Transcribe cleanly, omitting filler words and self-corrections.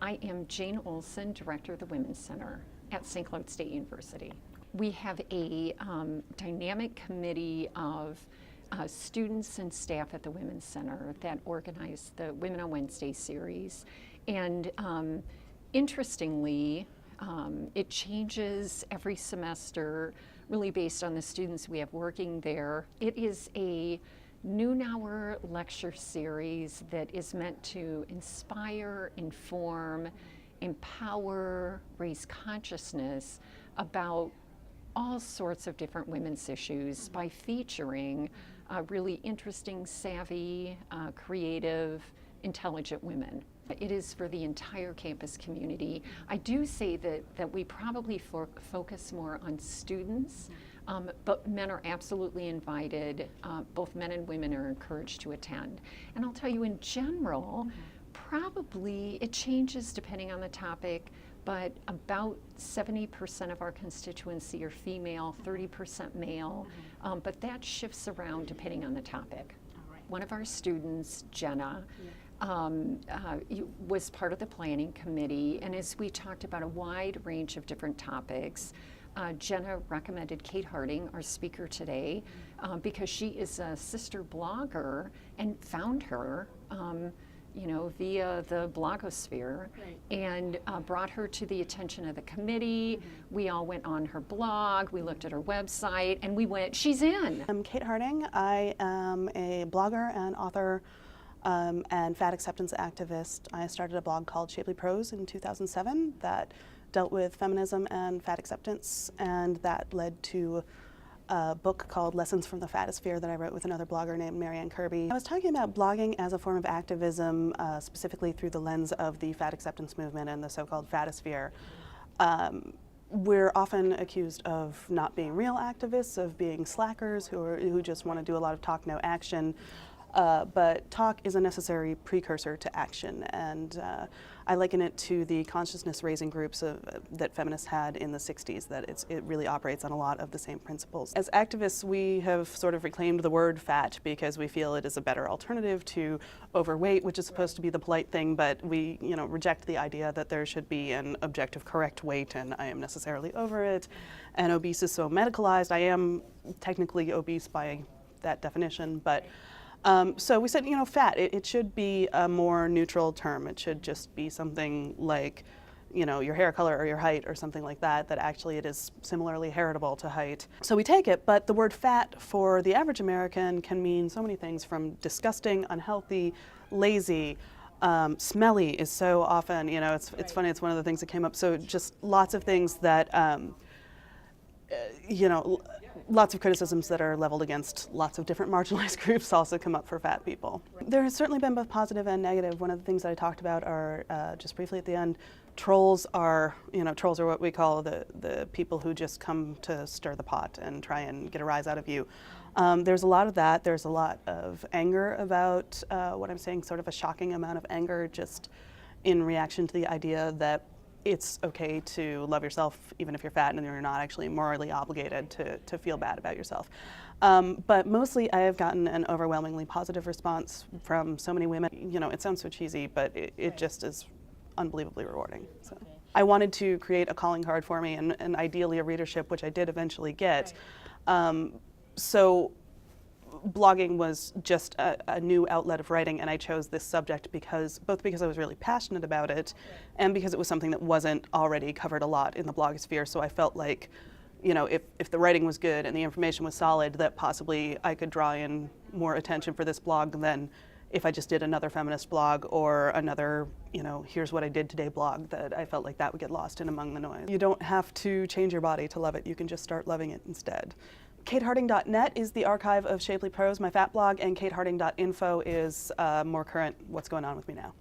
I am Jane Olson, Director of the Women's Center at St. Cloud State University. We have a dynamic committee of students and staff at the Women's Center that organize the Women on Wednesday series. And interestingly, it changes every semester, really based on the students we have working there. It is a noon-hour lecture series that is meant to inspire, inform, empower, raise consciousness about all sorts of different women's issues by featuring really interesting, savvy, creative, intelligent women. It is for the entire campus community. I do say that we probably focus more on students, but men are absolutely invited. Both men and women are encouraged to attend. And I'll tell you, in general, probably it changes depending on the topic, but about 70% of our constituency are female, 30% male, but that shifts around depending on the topic. One of our students, Jenna, was part of the planning committee, and as we talked about a wide range of different topics, Jenna recommended Kate Harding, our speaker today, because she is a sister blogger and found her via the blogosphere, and brought her to the attention of the committee. We all went on her blog, we looked at her website, and we went, she's in. I'm Kate Harding. I am a blogger and author and fat acceptance activist. I started a blog called Shapely Prose in 2007 that dealt with feminism and fat acceptance, and that led to a book called Lessons from the Fatosphere that I wrote with another blogger named Marianne Kirby. I was talking about blogging as a form of activism, specifically through the lens of the fat acceptance movement and the so-called fatosphere. We're often accused of not being real activists, of being slackers who just want to do a lot of talk, no action. But talk is a necessary precursor to action, and I liken it to the consciousness-raising groups that feminists had in the 60s, that it really operates on a lot of the same principles. As activists, we have sort of reclaimed the word fat because we feel it is a better alternative to overweight, which is supposed to be the polite thing, but we reject the idea that there should be an objective correct weight, and I am necessarily over it, and obese is so medicalized. I am technically obese by that definition, but so we said, fat, it should be a more neutral term. It should just be something like, your hair color or your height or something like that, that actually it is similarly heritable to height. So we take it, but the word fat for the average American can mean so many things, from disgusting, unhealthy, lazy, smelly is so often, it's funny, it's one of the things that came up. So just lots of things that, lots of criticisms that are leveled against lots of different marginalized groups also come up for fat people. There has certainly been both positive and negative. One of the things that I talked about are, just briefly at the end, trolls are what we call the people who just come to stir the pot and try and get a rise out of you. There's a lot of that. There's a lot of anger about what I'm saying, sort of a shocking amount of anger just in reaction to the idea that it's okay to love yourself even if you're fat and you're not actually morally obligated to feel bad about yourself. But mostly I have gotten an overwhelmingly positive response from so many women. It sounds so cheesy, but it just is unbelievably rewarding. So. I wanted to create a calling card for me and ideally a readership, which I did eventually get. So blogging was just a new outlet of writing, and I chose this subject both because I was really passionate about it, and because it was something that wasn't already covered a lot in the blogosphere. So I felt like, if the writing was good and the information was solid, that possibly I could draw in more attention for this blog than if I just did another feminist blog or another, here's what I did today blog, that I felt like that would get lost in among the noise. You don't have to change your body to love it. You can just start loving it instead. KateHarding.net is the archive of Shapely Prose, my fat blog, and KateHarding.info is more current what's going on with me now.